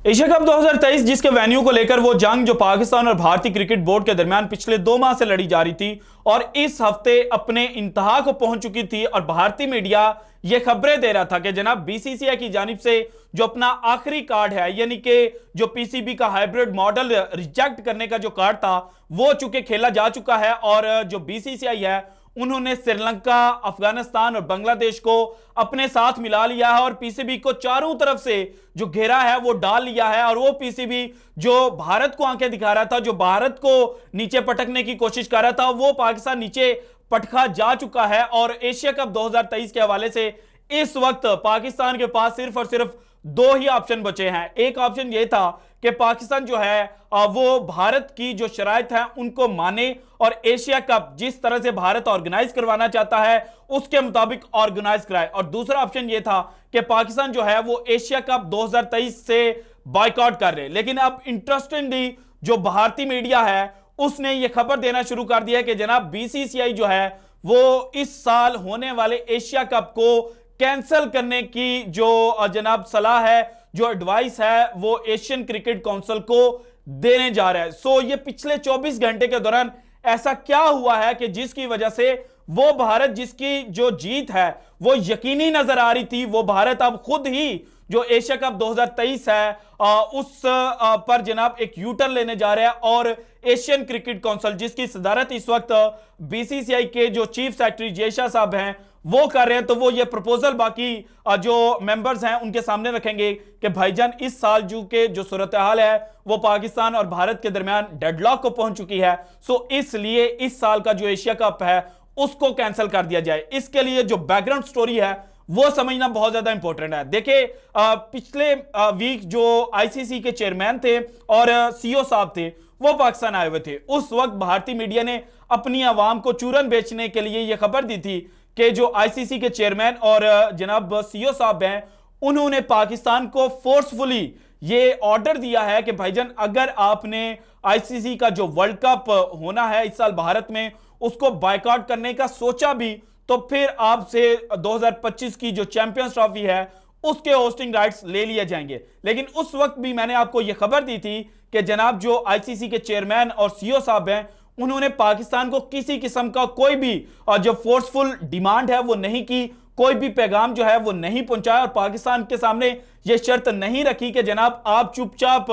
Asia cup 2023 जिसके venue को लेकर वो जंग जो पाकिस्तान और भारतीय क्रिकेट बोर्ड के दरमियान पिछले 2 माह से लड़ी जा रही थी और इस हफ्ते अपने इंतहा को पहुंच चुकी थी और भारतीय मीडिया ये खबरें दे रहा था कि जनाब बीसीसीआई की जानिब से जो अपना आखिरी कार्ड है यानी कि जो पीसीबी का हाइब्रिड मॉडल रिजेक्ट करने का जो कार्ड था वो चूंकि खेला जा चुका है और जो बीसीसीआई है उन्होंने श्रीलंका, अफगानिस्तान और बांग्लादेश को अपने साथ मिला लिया है और पीसीबी को चारों तरफ से जो घेरा है वो डाल लिया है। और वो पीसीबी जो भारत को आंखें दिखा रहा था, जो भारत को नीचे पटकने की कोशिश कर रहा था, वो पाकिस्तान नीचे पटका जा चुका है। और एशिया कप 2023 के हवाले से इस वक्त पाकिस्तान के पास सिर्फ और सिर्फ 2 ही ऑप्शन बचे हैं। एक ऑप्शन यह था कि पाकिस्तान जो है वो भारत की जो शराइत है उनको माने और एशिया कप जिस तरह से भारत ऑर्गेनाइज करवाना चाहता है उसके मुताबिक ऑर्गेनाइज कराए। और दूसरा ऑप्शन यह था कि पाकिस्तान जो है वो एशिया कप 2023 से बॉयकॉट कर रहे। लेकिन अब इंटरेस्टिंगली जो भारतीय मीडिया है उसने ये खबर देना शुरू कर दिया है कि जनाब बीसीसीआई जो है वो इस साल होने वाले एशिया कप को कैंसिल करने की जो जनाब सलाह है, जो एडवाइस है, वो एशियन क्रिकेट काउंसिल को देने जा रहा है। सो ये पिछले 24 घंटे के दौरान ऐसा क्या हुआ है कि जिसकी वजह से वो भारत जिसकी जो जीत है वो यकीनी नजर आ रही थी, वो भारत अब खुद ही जो एशिया कप 2023 है उस पर जनाब एक यूटर्न लेने जा रहा है। और एशियन क्रिकेट काउंसिल जिसकी सदारत इस वक्त बीसीसीआई के जो चीफ सेक्रेटरी जयशाह साहब हैं वो कर रहे हैं, तो वो ये प्रपोजल बाकी जो मेंबर्स हैं उनके सामने रखेंगे कि भाईजान इस साल के जो सूरत हाल है वो पाकिस्तान और भारत के दरमियान डेडलॉक को पहुंच चुकी है। सो इसलिए इस साल का जो एशिया कप है उसको कैंसिल कर दिया जाए। इसके लिए जो बैकग्राउंड स्टोरी है वो समझना बहुत ज्यादा इंपॉर्टेंट है। देखिए पिछले वीक जो आईसीसी के चेयरमैन थे और सीईओ साहब थे वो पाकिस्तान आए हुए थे। उस वक्त भारतीय मीडिया ने अपनी आवाम को चूरन बेचने के लिए यह खबर दी थी कि जो आईसीसी के चेयरमैन और जनाब सीईओ साहब हैं उन्होंने पाकिस्तान को फोर्सफुली ये ऑर्डर दिया है कि भाईजान अगर आपने आईसीसी का जो वर्ल्ड कप होना है इस साल भारत में उसको बायकॉट करने का सोचा भी तो फिर आपसे 2025 की जो चैंपियंस ट्रॉफी है उसके होस्टिंग राइट्स ले लिए जाएंगे। लेकिन उस वक्त भी मैंने आपको यह खबर दी थी कि जनाब जो आईसीसी के चेयरमैन और सीईओ साहब हैं उन्होंने पाकिस्तान को किसी किस्म का कोई भी जो फोर्सफुल डिमांड है वो नहीं की, कोई भी पैगाम जो है वो नहीं पहुंचाया और पाकिस्तान के सामने ये शर्त नहीं रखी कि जनाब आप चुपचाप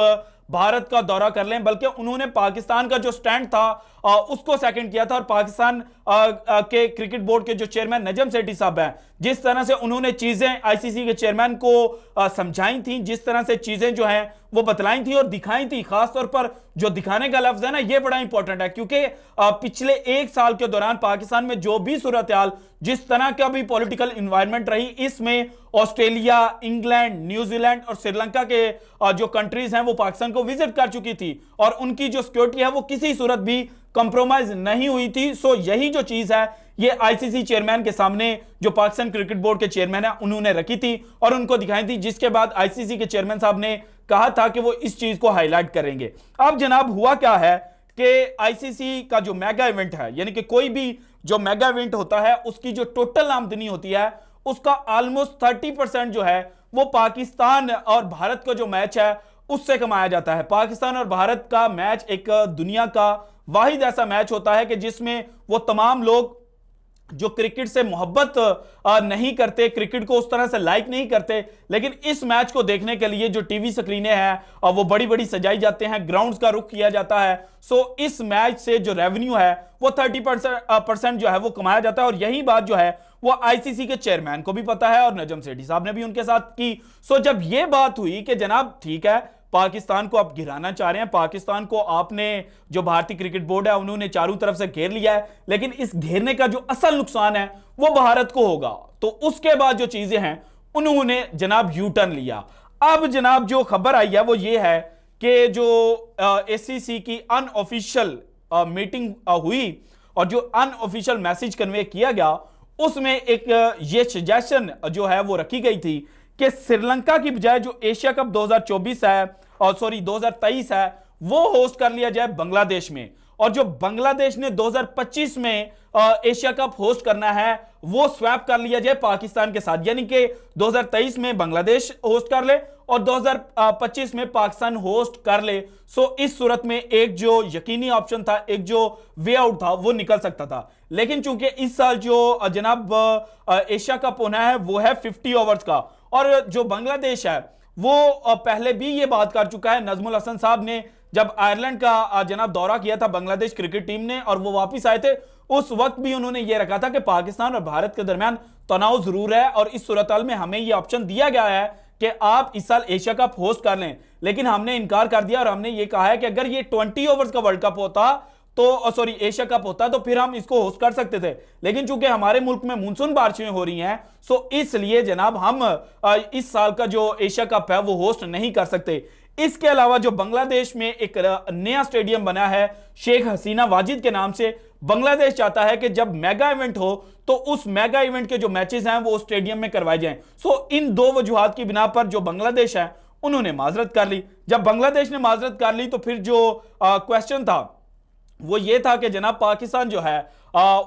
भारत का दौरा कर लें, बल्कि उन्होंने पाकिस्तान का जो स्टैंड था उसको सेकंड किया था। और पाकिस्तान के क्रिकेट बोर्ड के जो चेयरमैन नजम सेठी साहब हैं जिस तरह से उन्होंने चीजें आईसीसी के चेयरमैन को समझाई थी, जिस तरह से चीजें जो हैं वो बतलाई थी और दिखाई थी, खासतौर पर जो दिखाने का लफ्ज है ना ये बड़ा इंपॉर्टेंट है क्योंकि पिछले 1 साल के दौरान पाकिस्तान में जो भी सूरत हाल जिस तरह का भी पॉलिटिकल इन्वायरमेंट रही इसमें ऑस्ट्रेलिया, इंग्लैंड, न्यूजीलैंड और श्रीलंका के जो कंट्रीज हैं वो पाकिस्तान को विजिट कर चुकी थी और उनकी जो सिक्योरिटी है वो किसी सूरत भी कंप्रोमाइज नहीं हुई थी। सो यही जो चीज है ये आईसीसी चेयरमैन के सामने जो पाकिस्तान क्रिकेट बोर्ड के चेयरमैन है उन्होंने रखी थी और उनको दिखाई थी, जिसके बाद आईसीसी के चेयरमैन साहब ने कहा था कि वो इस चीज को हाईलाइट करेंगे। अब जनाब हुआ क्या है कि आईसीसी का जो मेगा इवेंट है यानी कि कोई भी जो मेगा इवेंट होता है उसकी जो टोटल आमदनी होती है उसका ऑलमोस्ट 30% जो है वो पाकिस्तान और भारत का जो मैच है उससे कमाया जाता है। पाकिस्तान और भारत का मैच एक दुनिया का वाहिद ऐसा मैच होता है कि जिसमें वो तमाम लोग जो क्रिकेट से मोहब्बत नहीं करते, क्रिकेट को उस तरह से लाइक नहीं करते, लेकिन इस मैच को देखने के लिए जो टीवी स्क्रीनें हैं वो बड़ी बड़ी सजाई जाते हैं, ग्राउंड्स का रुख किया जाता है। सो इस मैच से जो रेवेन्यू है वो 30% जो है वो कमाया जाता है और यही बात जो है वो आईसीसी के चेयरमैन को भी पता है और नजम सेठी साहब ने भी उनके साथ की। सो जब ये बात हुई कि जनाब ठीक है पाकिस्तान को आप गिराना चाह रहे हैं, पाकिस्तान को आपने जो भारतीय क्रिकेट बोर्ड है उन्होंने चारों तरफ से घेर लिया है, लेकिन इस घेरने का जो असल नुकसान है वो भारत को होगा। तो उसके बाद जो चीजें हैं उन्होंने जनाब यू टर्न लिया। अब जनाब जो खबर आई है वो ये है कि जो एसीसी की अनऑफिशियल मीटिंग हुई और जो अनऑफिशियल मैसेज कन्वे किया गया उसमें एक ये सजेशन जो है वो रखी गई थी कि श्रीलंका की बजाय जो एशिया कप 2024 है और 2023 है वो होस्ट कर लिया जाए बांग्लादेश में और जो बांग्लादेश ने 2025 में एशिया कप होस्ट करना है वो स्वैप कर लिया जाए पाकिस्तान के साथ, यानी कि 2023 में बांग्लादेश होस्ट कर ले और 2025 में पाकिस्तान होस्ट कर ले, सो इस सूरत में एक जो यकीनी ऑप्शन था, एक जो वे आउट था, वो निकल सकता था। लेकिन चूंकि इस साल जो जनाब एशिया कप होना है वो है 50 ओवर्स का, और जो बांग्लादेश है वो पहले भी ये बात कर चुका है। नजमुल हसन साहब ने जब आयरलैंड का जनाब दौरा किया था बांग्लादेश क्रिकेट टीम ने और वो वापस आए थे, उस वक्त भी उन्होंने ये रखा था कि पाकिस्तान और भारत के दरमियान तनाव जरूर है और इस सूरत में हमें यह ऑप्शन दिया गया है कि आप इस साल एशिया कप होस्ट कर लें। लेकिन हमने इनकार कर दिया और हमने ये कहा है कि अगर ये 20 ओवर्स का वर्ल्ड कप होता तो सॉरी एशिया कप होता तो फिर हम इसको होस्ट कर सकते थे। लेकिन चूंकि हमारे मुल्क में मानसून बारिशें हो रही हैं, सो इसलिए जनाब हम इस साल का जो एशिया कप है वो होस्ट नहीं कर सकते। इसके अलावा जो बांग्लादेश में एक नया स्टेडियम बना है शेख हसीना वाजिद के नाम से, बांग्लादेश चाहता है कि जब मेगा इवेंट हो तो उस मेगा इवेंट के जो मैचेस हैं वो स्टेडियम में करवाए जाएं। सो इन दो वजूहात की बिना पर जो बांग्लादेश है उन्होंने माजरत कर ली। जब बांग्लादेश ने माजरत कर ली तो फिर जो क्वेश्चन था वो ये था कि जनाब पाकिस्तान जो है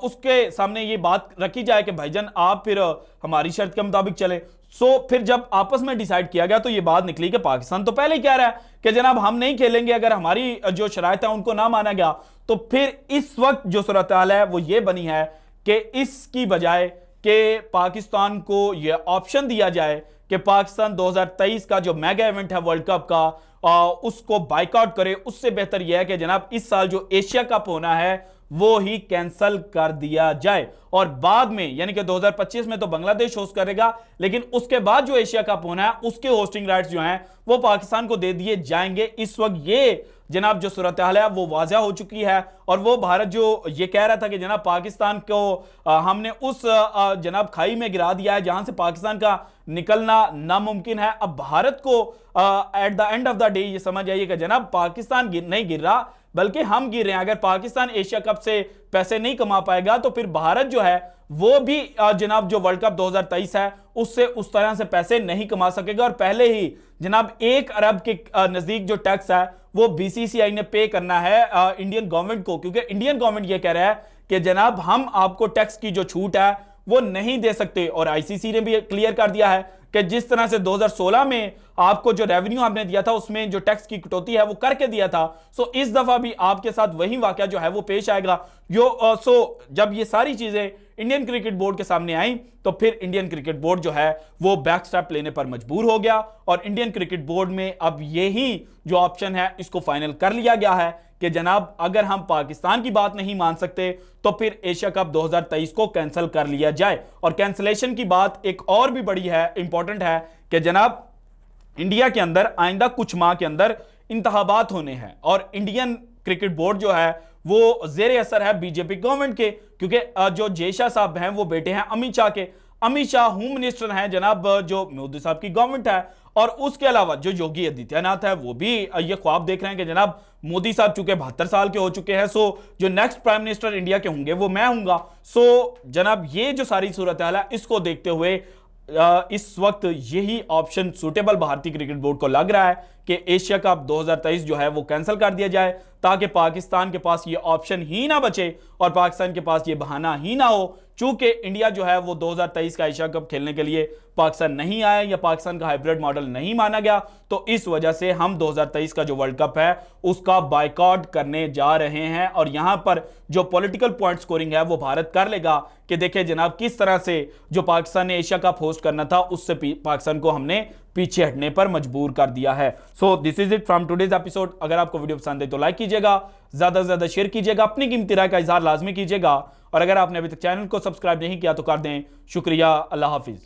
उसके सामने ये बात रखी जाए कि भाईजान आप फिर हमारी शर्त के मुताबिक चले। सो फिर जब आपस में डिसाइड किया गया तो ये बात निकली कि पाकिस्तान तो पहले ही कह रहा है कि जनाब हम नहीं खेलेंगे, अगर हमारी जो शराइत है उनको ना माना गया। तो फिर इस वक्त जो सूरत हाल है वो ये बनी है कि इसकी बजाय कि पाकिस्तान को यह ऑप्शन दिया जाए कि पाकिस्तान 2023 का जो मेगा इवेंट है वर्ल्ड कप का उसको बाइकआउट करे, उससे बेहतर यह है कि जनाब इस साल जो एशिया कप होना है वो ही कैंसिल कर दिया जाए और बाद में यानी कि 2025 में तो बांग्लादेश होस्ट करेगा, लेकिन उसके बाद जो एशिया कप होना है उसके होस्टिंग राइट्स जो हैं वो पाकिस्तान को दे दिए जाएंगे। इस वक्त ये जनाब जो सूरत हाल है वो वाज़ह हो चुकी है और वो भारत जो ये कह रहा था कि जनाब पाकिस्तान को हमने उस जनाब खाई में गिरा दिया है जहां से पाकिस्तान का निकलना नामुमकिन है। अब भारत को at the end of the day ये समझ आइए कि जनाब पाकिस्तान नहीं गिर रहा बल्कि हम गिर रहे हैं। अगर पाकिस्तान एशिया कप से पैसे नहीं कमा पाएगा तो फिर भारत जो है वो भी जनाब जो वर्ल्ड कप 2023 है उससे उस तरह से पैसे नहीं कमा सकेगा। और पहले ही जनाब 1 अरब के नजदीक जो टैक्स है वो बीसीसीआई ने पे करना है इंडियन गवर्नमेंट को, क्योंकि इंडियन गवर्नमेंट ये कह रहा है कि जनाब हम आपको टैक्स की जो छूट है वो नहीं दे सकते। और आईसीसी ने भी क्लियर कर दिया है कि जिस तरह से 2016 में आपको जो रेवेन्यू आपने दिया था उसमें जो टैक्स की कटौती है वो करके दिया था, सो इस दफा भी आपके साथ वही वाकया जो है वो पेश आएगा। सो जब ये सारी चीजें इंडियन क्रिकेट बोर्ड के सामने आई तो फिर इंडियन क्रिकेट बोर्ड जो है वो बैक स्टेप लेने पर मजबूर हो गया और इंडियन क्रिकेट बोर्ड में अब यही जो ऑप्शन है इसको फाइनल कर लिया गया है कि जनाब अगर हम पाकिस्तान की बात नहीं मान सकते तो फिर एशिया कप 2023 को कैंसिल कर लिया जाए। और कैंसिलेशन की बात एक और भी बड़ी है, इंपॉर्टेंट है कि जनाब इंडिया के अंदर आइंदा कुछ माह के अंदर इंतखाबात होने हैं और इंडियन क्रिकेट बोर्ड जो है वो जेर असर है बीजेपी गवर्नमेंट के, क्योंकि जो जय शाह साहब हैं वो बेटे हैं अमित शाह के। अमित शाह होम मिनिस्टर हैं जनाब जो मोदी साहब की गवर्नमेंट है और उसके अलावा जो योगी आदित्यनाथ है वो भी ये ख्वाब देख रहे हैं कि जनाब मोदी साहब चूंकि 72 साल के हो चुके हैं, सो जो नेक्स्ट प्राइम मिनिस्टर इंडिया के होंगे वो मैं हूंगा। सो जनाब ये जो सारी सूरत हाल है इसको देखते हुए इस वक्त यही ऑप्शन सूटेबल भारतीय क्रिकेट बोर्ड को लग रहा है कि एशिया कप 2023 जो है वो कैंसिल कर दिया जाए ताकि पाकिस्तान के पास ये ऑप्शन ही ना बचे और पाकिस्तान के पास ये बहाना ही ना हो। चूंकि इंडिया जो है वो 2023 का एशिया कप खेलने के लिए पाकिस्तान नहीं आया या पाकिस्तान का हाइब्रिड मॉडल नहीं माना गया, तो इस वजह से हम 2023 का जो वर्ल्ड कप है उसका बायकॉट करने जा रहे हैं। और यहां पर जो पॉलिटिकल पॉइंट स्कोरिंग है वो भारत कर लेगा कि देखिए जनाब किस तरह से जो पाकिस्तान ने एशिया कप होस्ट करना था उससे पाकिस्तान को हमने पीछे हटने पर मजबूर कर दिया है। So this is it from today's episode. अगर आपको वीडियो पसंद है तो लाइक कीजिएगा, ज्यादा से ज्यादा शेयर कीजिएगा, अपनी कीमती राय का इजहार लाजमी कीजिएगा और अगर आपने अभी तक चैनल को सब्सक्राइब नहीं किया तो कर दें। शुक्रिया, अल्लाह हाफिज।